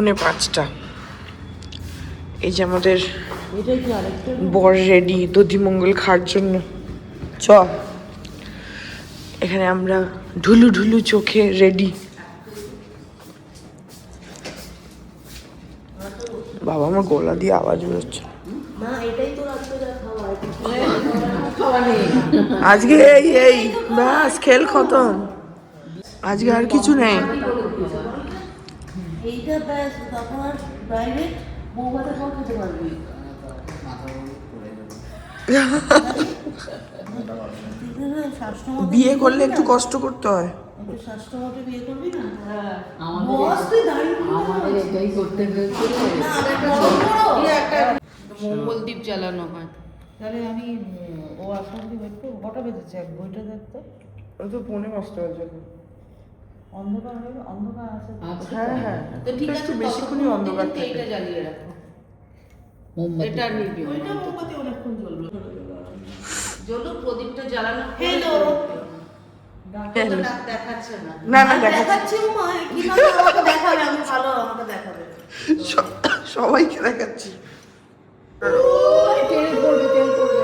4:45। এই যে আমাদের বর রেডি দধিমঙ্গল খাওয়ার জন্য। চ এখানে আমরা ঢুলু ঢুলু চোখে রেডি। বাবা আমার গলা দিয়ে আওয়াজ বেরোচ্ছে। আজকে এই এই ব্যাস খেল খতম, আজকে আর কিছু নেই। বিয়ে করলে একটু কষ্ট করতে হয়। মঙ্গল দ্বীপ জ্বালানো হয়। তাহলে আমি ও আসলে ওয়েট করবো। কটা বেজেছে? এক বইটা দেখতে তো 5:45 বাজে। অন্ধকার হয়ে অন্ধকার আছে। হ্যাঁ হ্যাঁ, তো ঠিক আছে, বেশিক্ষণই অন্ধকার থাকে। এটা জ্বালিয়ে রাখো, এটা নিবি। ওইটা মোমবাতি অনেকক্ষণ জ্বলবে, জ্বলুক, প্রদীপটা জ্বালানো। হ্যালো দেখাচ্ছে না? না না দেখাচ্ছি। কিভাবে আমাকে দেখাবে? আমি ভালো, আমাকে দেখাবে। সবাইকে দেখাচ্ছি। তেল পড়বে, তেল পড়বে।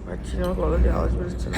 পাচ্ছি না, গলা দিয়ে আওয়াজ বেরোচ্ছে না।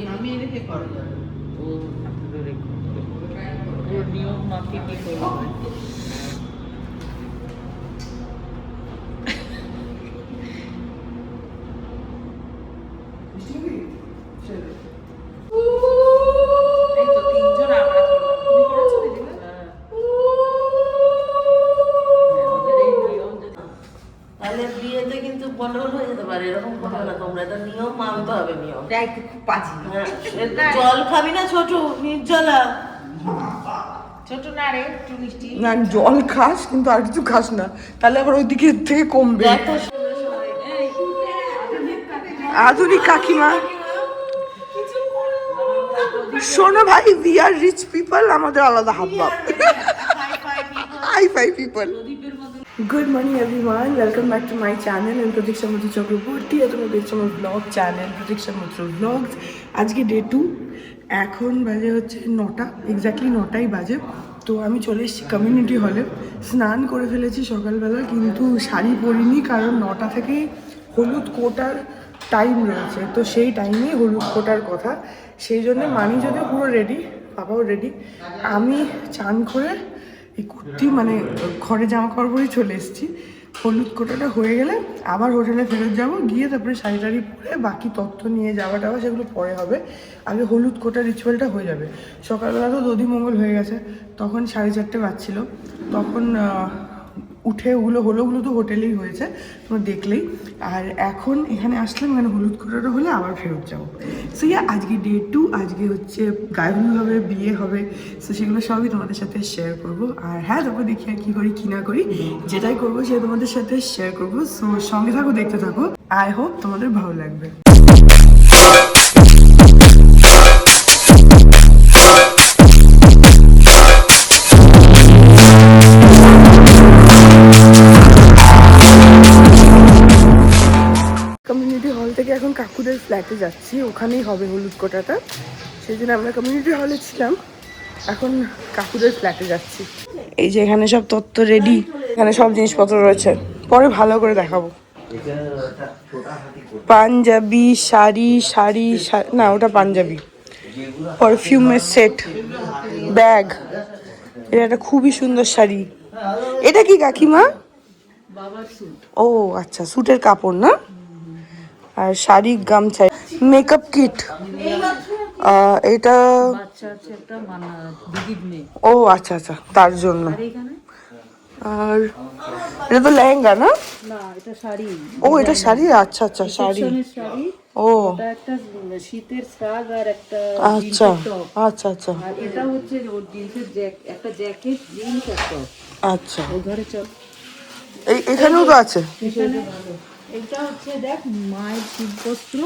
নামিয়ে রেখে করো। ও নিয়ম মাফিক কি করবো? জল খাবি না ছোট? নির্জলা ছোট না রে, একটু মিষ্টি না, জল খাস কিন্তু আর কিছু খাস না, তাহলে আবার ওই দিকে থেকে কমবে। আধুনিক কাকিমা শোনো ভাই, উই আর রিচ পিপল, আমাদের আলাদা হাব ভাব। Hi-fi people. Good morning everyone, welcome back to my channel and Pratiksha Maitra Chakraborty. তোমরা দেখছো আমার ব্লগ চ্যানেল প্রতীক্ষা মৈত্র ব্লগস। আজকে ডে 2, এখন বাজে হচ্ছে 9টা, এক্স্যাক্টলি 9টাই বাজে। তো আমি চলে এসেছি কমিউনিটি হলে, স্নান করে ফেলেছি সকালবেলা, কিন্তু শাড়ি পরিনি কারণ 9টা থেকে হলুদ কোটার টাইম রয়েছে। তো সেই টাইমেই হলুদ কোটার কথা, সেই জন্য মানি যদি পুরো রেডি, বাবাও রেডি। আমি চান করে এই কুর্তি মানে ঘরে জামা কাপড় পরেই চলে এসেছি। হলুদ কোটাটা হয়ে গেলে আবার হোটেলে ফেরত যাব, গিয়ে তারপরে শাড়ি টাড়ি পরে বাকি তথ্য নিয়ে যাওয়া টাওয়া সেগুলো পরে হবে। আগে হলুদ কোটা রিচুয়ালটা হয়ে যাবে। সকালবেলা তো দধিমঙ্গল হয়ে গেছে, তখন 4:30 বাজছিল। তখন উঠে ওগুলো তো হোটেলেই হয়েছে, তোমরা দেখলেই। আর এখন এখানে আসলাম, এখানে হলুদ কোটাটা হলে আবার ফেরত যাবো। সো আজকে ডে 2, আজকে হচ্ছে গায়ে হলুদ হবে, বিয়ে হবে। সো সেগুলো সবই তোমাদের সাথে শেয়ার করব। আর হ্যাঁ, তারপর দেখি আর কী করি কী না করি, যেটাই করবো সেটা তোমাদের সাথে শেয়ার করবো। সো সঙ্গে থাকো, দেখতে থাকো। আই হোপ তোমাদের ভালো লাগবে। কমিউনিটি হল থেকে এখন কাকুদের ফ্ল্যাটে যাচ্ছি, ওখানেই হবে হলুদ কোটাটা। সেই জন্য আমরা কমিউনিটি হলে ছিলাম, এখন কাকুদের ফ্ল্যাটে যাচ্ছি। এই যে এখানে সব তত্ত্ব রেডি, এখানে সব জিনিসপত্র রয়েছে, পরে ভালো করে দেখাবো। পাঞ্জাবি শাড়ি, না ওটা পাঞ্জাবি, পারফিউমের সেট, ব্যাগ, এটা একটা খুবই সুন্দর শাড়ি। এটা কি কাকিমা? ও আচ্ছা, স্যুটের কাপড় না? আর শাড়ি, গামছা, মেকআপ কিট, এটা ও আচ্ছা আচ্ছা, তার জন্য। আর এটা তো লেহেঙ্গা না? ও এটা শাড়ি, আচ্ছা আচ্ছা শাড়ি। ও একটা শীতের শাগ আর একটা আচ্ছা আচ্ছা আচ্ছা, আর এটা হচ্ছে ওর জিন্সের একটা জ্যাকেট, জিন্স আর টপ। আচ্ছা, ওই ঘরে চল। এখানেও তো আছে। এটা হচ্ছে দেখ মায়ের শীতবস্ত্র।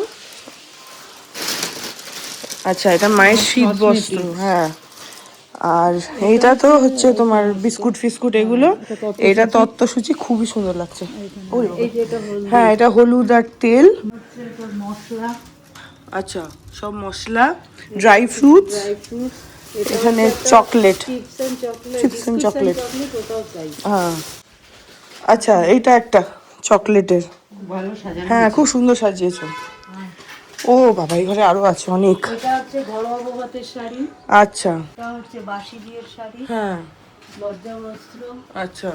আচ্ছা, এটা মায়ের শীত বস্ত্র, হ্যাঁ। আর এইটা তো হচ্ছে তোমার বিস্কুট ফিস্কুট এগুলো। এটা তত্ত্বসূচি, খুবই সুন্দর লাগছে। হ্যাঁ, এটা হলুদ আর তেল, মশলা, আচ্ছা সব মশলা, ড্রাই ফ্রুটস, এখানে চকলেট, চিপস এন্ড চকলেট, হ্যাঁ। আচ্ছা, এইটা একটা চকলেটের, হ্যাঁ খুব সুন্দর সাজিয়েছো। ও বাবা, এই ঘরে আরো আছে অনেক। এটা হচ্ছে ঘরোয়া বৌভাতের শাড়ি। আচ্ছা, এটা হচ্ছে বাসি বিয়ের শাড়ি, হ্যাঁ। লজ্জা বস্ত্র। আচ্ছা,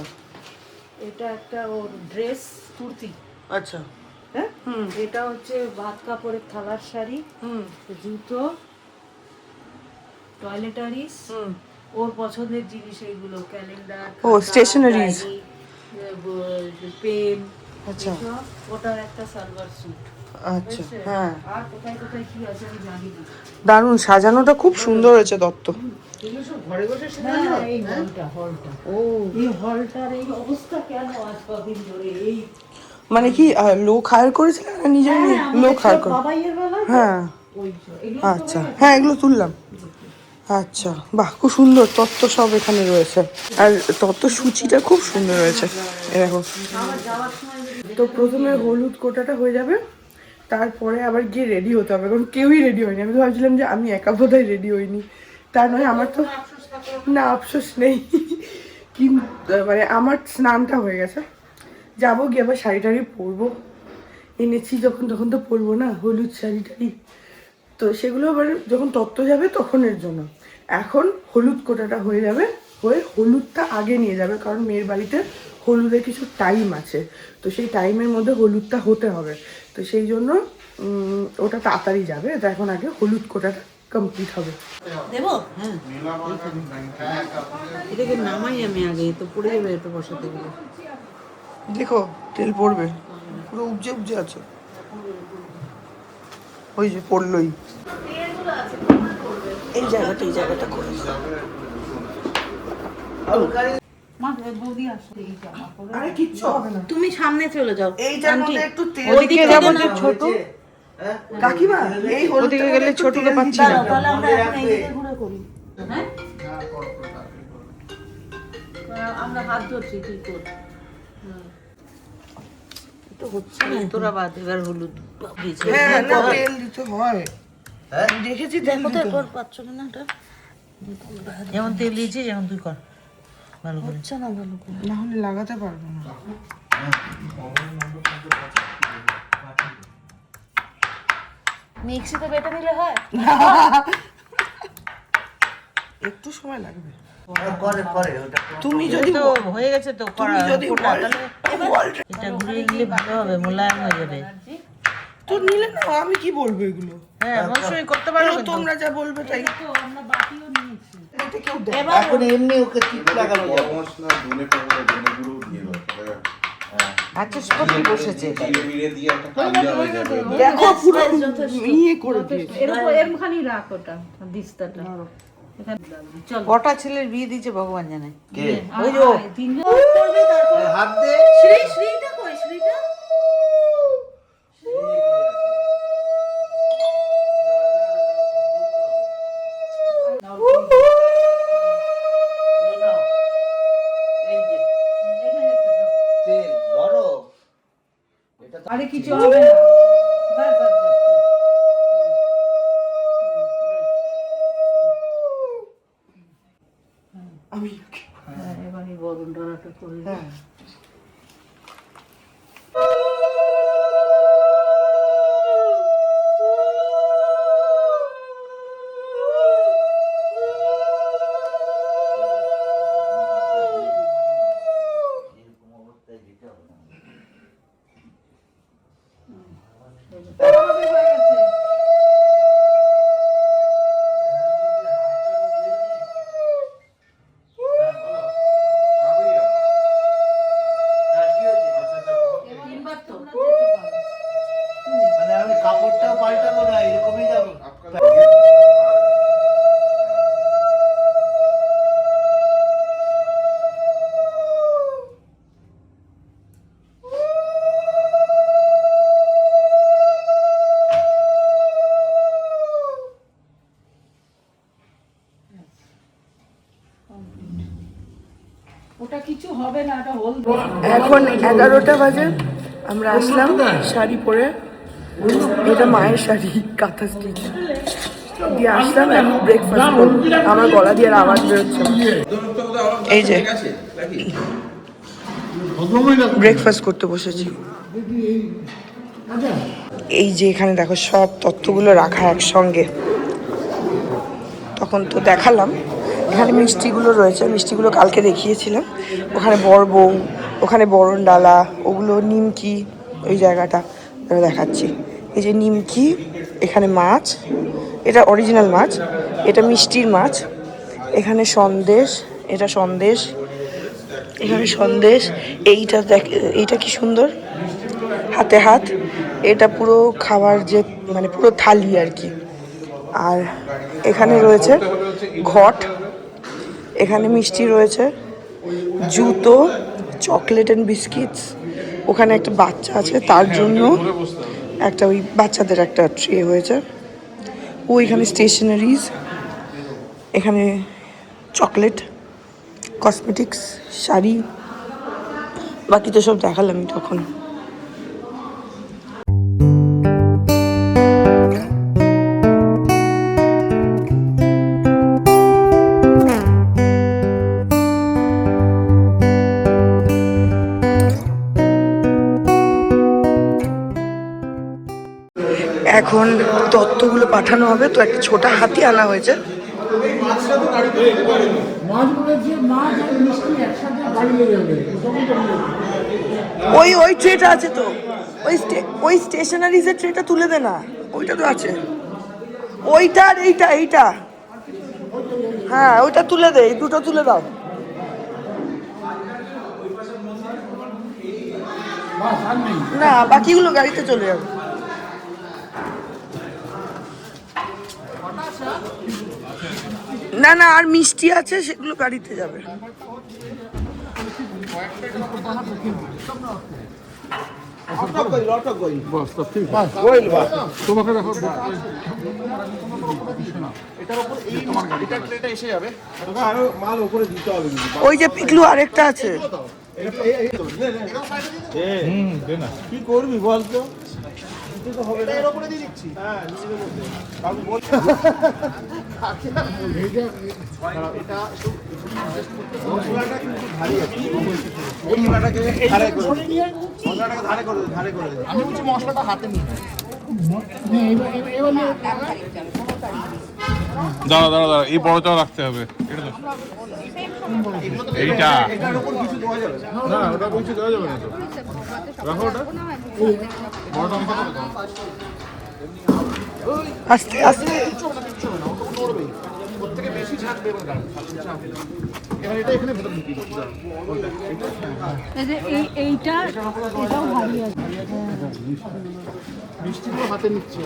এটা একটা ওর ড্রেস, কুর্তি। আচ্ছা, হ্যাঁ, এটা হচ্ছে ভাত কাপড়ের থালার শাড়ি, জুতো, টয়লেটারিস, ওর পছন্দের জিনিস এইগুলো, ক্যালেন্ডার, ও স্টেশনারিজ, পেন। আচ্ছা, ওটার একটা সালোয়ার স্যুট। আচ্ছা, হ্যাঁ। আর কোথায় কোথায় কি আছে আমি জানি না। দারুণ সাজানোটা, খুব সুন্দর হয়েছে দত্ত। হ্যাঁ, এই হলটা ও এই হলটার এই অবস্থা কেন আজ কদিন ধরে? এই মানে কি লোক হায়ার করেছিল না নিজের লোক হায়ার করে? বাবাইয়ের বেলা, হ্যাঁ, এগুলো আচ্ছা, হ্যাঁ এগুলো তুললাম। আচ্ছা, বাহ, খুব সুন্দর তত্ত্ব সব এখানে রয়েছে। আর তত্ত্বসূচিটা খুব সুন্দর রয়েছে, এরকম। তো প্রথমে হলুদ কোটাটা হয়ে যাবে, তারপরে আবার গিয়ে রেডি হতে হবে, কারণ কেউই রেডি হয়নি। আমি তো ভাবছিলাম যে আমি একা বোধহয় রেডি হইনি, তা নয়। আমার তো না, আফসোস নেই, কিন্তু মানে আমার স্নানটা হয়ে গেছে। যাবো, গিয়ে আবার শাড়ি টাড়ি পরবো, এনেছি যখন তখন তো পরবো না হলুদ শাড়ি টাড়ি। তো সেগুলো আবার যখন তত্ত্ব যাবে তখনের জন্য। এখন হলুদ কোটাটা হয়ে যাবে, হয়ে হলুদটা আগে নিয়ে যাবে, কারণ মেয়ের বাড়িতে হলুদের কিছু টাইম আছে, তো সেই টাইমের মধ্যে হলুদটা হতে হবে। তো সেই জন্য ওটা তাড়াতাড়ি যাবে। তো এখন আগে হলুদ কোটাটা কমপ্লিট হবে। দেবো? হ্যাঁ, এটাকে নামাই আমি আগে, তো পড়ে যাবে এটা বসাতে গেলে। দেখো তেল পড়বে, পুরো উপজে উপজে আছে, ওই যে পড়লোই। এই জায়গাটা করে তুমি সামনে চলে যাও, এইটার মধ্যে একটু তেল ওইদিকে যাবো না, যে ছোট, কাকিমা এই ওদিকে গেলে ছোটকে পাচ্ছি না। তাহলে আমরা এখন এইদিকে ঘুরে করি, হ্যাঁ? আমরা হাত ধরছি, তুই কর। তো হচ্ছে না। তোরা বাদ, এবার হলুদ দিয়েছে। হ্যাঁ না তেল দিতে হয়। দেখেছি তেল কোথায় দিতে কর, হয়। পাচ্ছ না এটা? যেমন তেল দিয়েছি যেমন তুই কর ভালো করে। হচ্ছে না ভালো করে। না হলে লাগাতে পারবো না। মিক্সিতে বেটে নিলে হয়? একটু সময় লাগবে। করে ওটা তুমি যদি তো হয়ে গেছে তো করা। তুমি যদি ফোটা, বল- তাহলে বল- এটা ঘুরিয়ে নিলে ভালো হবে, মোলায়েম হয়ে যাবে। তো নিলে না আমি কি বলবো এগুলো? হ্যাঁ অবশ্যই করতে পারো কিন্তু। তোমরা যা বলবে তাই। আমরা বাটিও নিয়েছি। এটা কেউ দেয়। এখন এমনি ওকে টিপ লাগানো যাবে মশলা ধনে পাতা ধনে গুঁড়ো দিয়ে দাও। আচ্ছা সত্যি বসেছে এটা। জিরে মিরে দিয়ে একটা কালিয়া হয়ে যাবে। দেখো পুরো ইয়ে করে দিয়েছে। এরখানি রাখ ওটা, দিস্তাটা। চল কটা ছেলের বিয়ে দিয়েছে ভগবান জানে। কে ওই যে ও। তিনজন করবে, তারপর এই হাত দে শ্রীটা কই, শ্রীটা? তেল ধরো এটা তো আরে কিছু হবে না। বাস, বাস, বাস, বাস। আমি হ্যাঁ, এবারে গরম ডলাটা করে দিই। হ্যাঁ এরকম অবস্থায় দিতে হবে না হয়ে গেছে। হ্যাঁ, কি হয়েছে? তিনবার তোমরা যেতে পারো। মানে আমি কাপড়টাও পাল্টাবো না এরকমই যাবো ওটা কিছু হবে না, এটা হলদে। এখন 11টা বাজে, আমরা আসলাম শাড়ি পরে। এটা মায়ের শাড়ি, কাঁথা স্টিচ দিয়ে আসলাম। এখন ব্রেকফাস্ট করবো। আমার গলা দিয়ে আর আওয়াজ বেরোচ্ছে। এই যে ব্রেকফাস্ট করতে বসেছি। এই যে এখানে দেখো সব তথ্যগুলো রাখা একসঙ্গে। তখন তো দেখালাম এখানে মিষ্টিগুলো রয়েছে, মিষ্টিগুলো কালকে দেখিয়েছিলাম। ওখানে বড় বউ, ওখানে বরণ ডালা, ওগুলো নিমকি, ওই জায়গাটা দেখাচ্ছি। এই যে নিমকি, এখানে মাছ, এটা অরিজিনাল মাছ, এটা মিষ্টির মাছ, এখানে সন্দেশ, এটা সন্দেশ, এখানে সন্দেশ। এইটা দেখ, এইটা কি সুন্দর, হাতে হাত। এটা পুরো খাবার যে মানে পুরো থালি আর কি। আর এখানে রয়েছে ঘট, এখানে মিষ্টি রয়েছে, জুতো, চকলেট অ্যান্ড বিস্কিটস। ওখানে একটা বাচ্চা আছে, তার জন্য একটা ওই বাচ্চাদের একটা ট্রে হয়েছে। ওইখানে স্টেশনারিজ, এখানে চকলেট, কসমেটিক্স, শাড়ি, বাকি তো সব দেখালামই তখন। এখন তত্ত্বগুলো পাঠানো হবে, তো একটা ছোট হাতি আনা হয়েছে। ওই ওই ট্রেটা আছে তো, ওই স্টেশনারিজের ট্রেটা তুলে দে না, ওইটা তো আছে। ওইটা আর এইটা, এইটা হ্যাঁ ওইটা তুলে দে, এই দুটো তুলে দাও। না বাকিগুলো গাড়িতে চলে যাবে। না না আর মিষ্টি আছে, সেগুলো গাড়িতে যাবে। ওই যে পিকলু আরেকটা আছে। কি করবি বলতো? আমি বলছি মশলাটা হাতে নিয়ে দাঁড়া দাঁড়া দাঁড়া, এই বড়টাও রাখতে হবে। এটা তো এইটা না, ওটা বলছি দেওয়া যাবে না তো। রাখো ওটা, বড়টা আমাকে দাও। আস্তে আস্তে থেকে বেশি ঝাঁক দেবো না, এবার এটা এখানে ভেতর ঢুকিয়ে দিচ্ছি। এটাও ভারী আছে। মিষ্টিগুলো হাতে নিচ্ছি।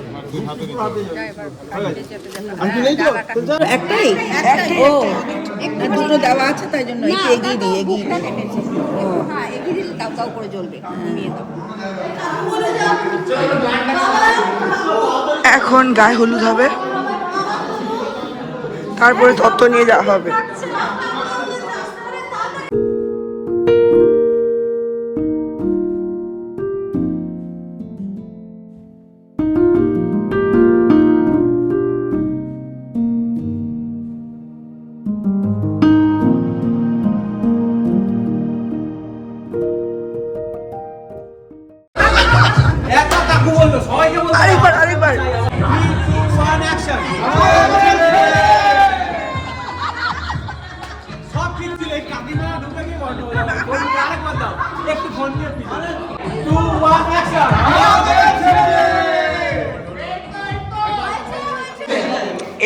একটাই ও দুটো দেওয়া আছে তাই জন্য একটু এগিয়ে দিই এগিয়ে দিই। হ্যাঁ, এগিয়ে দিলে দাও দাও করে জ্বলবে। নিয়ে দাও। এখন গায়ে হলুদ হবে, তারপরে তত্ত্ব নিয়ে যাওয়া হবে। আরেকবার আরেকবার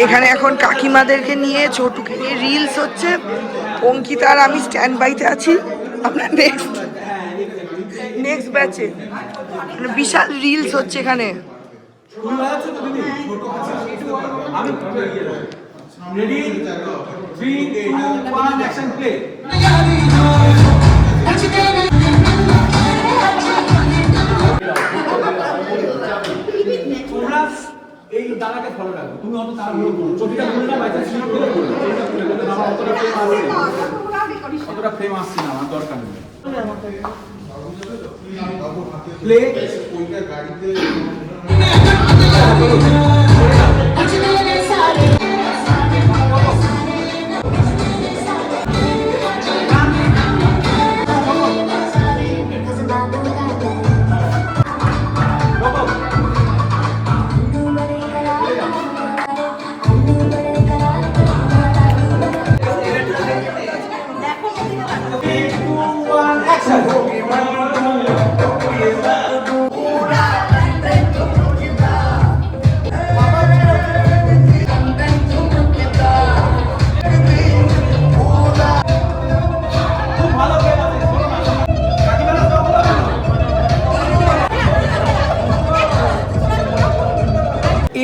এখানে এখন কাকিমাদেরকে নিয়ে ছোটুকে নিয়ে রিলস হচ্ছে। অঙ্কিতা আর আমি স্ট্যান্ড বাইতে আছি। আমরা নেক্সট ব্যাচে বিশাল রিলস হচ্ছে এখানে। এই দাদাকে ফলো রাখো, তুমি অত তার ছবিটা ভুল না বাইতে ছিল আমার অতটা ফ্রেম আসছে না, আমার দরকার নেই। প্লে ওইটা গাড়িতে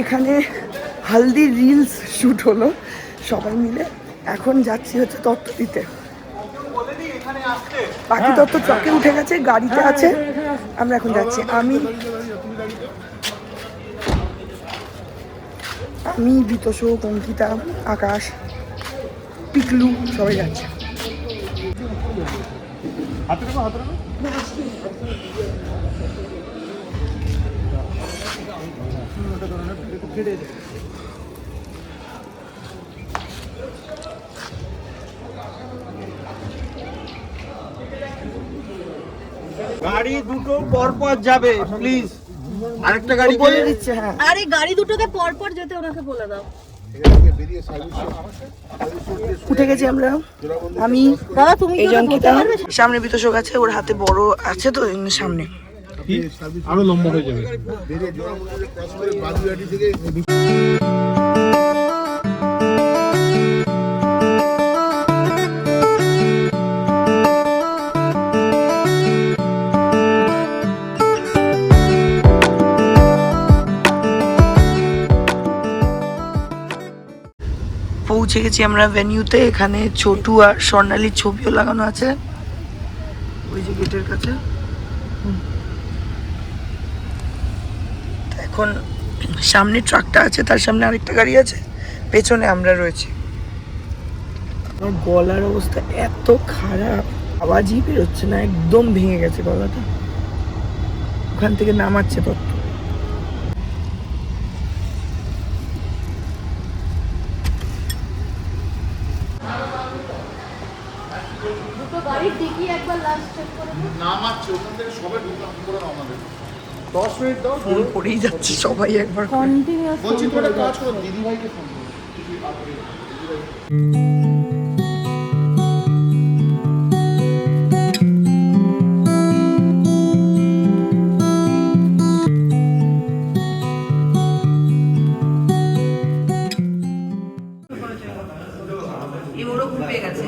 এখানে হালদি রিলস শ্যুট হলো সবাই মিলে। এখন যাচ্ছি হচ্ছে তত্ত্ব দিতে। বাকি তত্ত্ব ট্রাকে উঠে গেছে, গাড়িতে আছে। আমরা এখন যাচ্ছি। আমি বিতোষক, অঙ্কিতা, আকাশ, পিকলু সবাই যাচ্ছে। গাড়ি দুটো পরপর যাবে প্লিজ। আরেকটা গাড়ি বলে দিচ্ছে। হ্যাঁ, আরে গাড়ি দুটোকে পর পর যেতে ওনাকে বলে দাও। উঠে গেছি আমরা। আমি দাদা তুমি এই যে অঙ্কিতা, সামনে বিতোষক আছে, ওর হাতে বড় আছে তো সামনে। আরো লম্বা হয়ে যাবে। পৌঁছে গেছি আমরা ভেন্যুতে। এখানে ছোটু আর স্বর্ণালীর ছবিও লাগানো আছে ওই যে গেটের কাছে। এখন সামনে ট্রাকটা আছে, তার সামনে আরেকটা গাড়ি আছে, পেছনে আমরা রয়েছি। আমার গলার অবস্থা এত খারাপ, আওয়াজই বেরোচ্ছে না, একদম ভেঙে গেছে গলাটা। ওখান থেকে নামাচ্ছে তত্ত্ব। নামাচ্ছে ওখান থেকে সবে ঢুকলাম কি করে রওনা দেবো 10 মিনিট দাও ফোন করেই যাচ্ছে সবাই একবার করে। বলছি তোর একটা কাজ করো দিদিভাইকে ফোন করো ওরও ঘুরে গেছে।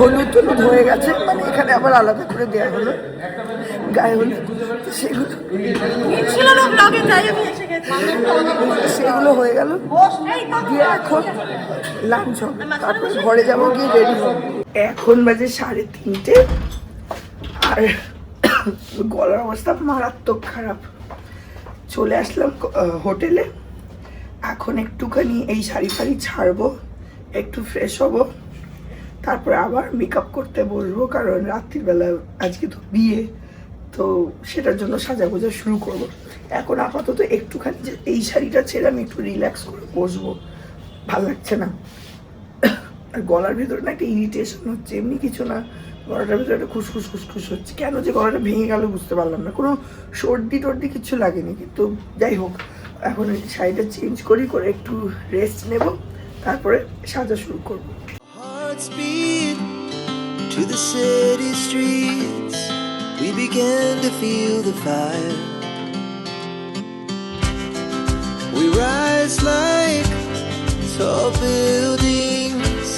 হলুদ টলুদ হয়ে গেছে, মানে এখানে আবার আলাদা করে দেওয়া হলো গায়ে হলুদ, তো সেগুলো হয়ে গেল দিয়ে এখন লাঞ্চ হবে, তারপরে ঘরে যাবো, গিয়ে রেডি হবো। এখন বাজে 3:30 আর গলার অবস্থা মারাত্মক খারাপ। চলে আসলাম হোটেলে, এখন একটুখানি এই শাড়ি ফাড়ি ছাড়বো, একটু ফ্রেশ হবো, তারপরে আবার মেকআপ করতে বসবো, কারণ রাত্রিবেলা আজকে তো বিয়ে, তো সেটার জন্য সাজাগোজা শুরু করব। এখন আপাতত একটুখানি যে এই শাড়িটা ছেড়ে আমি একটু রিল্যাক্স করে বসবো, ভাল লাগছে না। আর গলার ভিতরে না একটা ইরিটেশন হচ্ছে, এমনি কিছু না, গলাটার ভিতরে একটা খুসখুস খুসখুস হচ্ছে। কেন যে গলাটা ভেঙে গেল বুঝতে পারলাম না, কোনো সর্দি টর্দি কিছু লাগেনি, কিন্তু যাই হোক এখন শাড়িটা চেঞ্জ করে একটু রেস্ট নেব, তারপরে সাজা শুরু করব। Hearts beat to the city streets. We began to feel the fire. We rise like tall buildings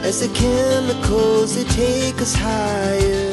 as the chemicals they take us higher.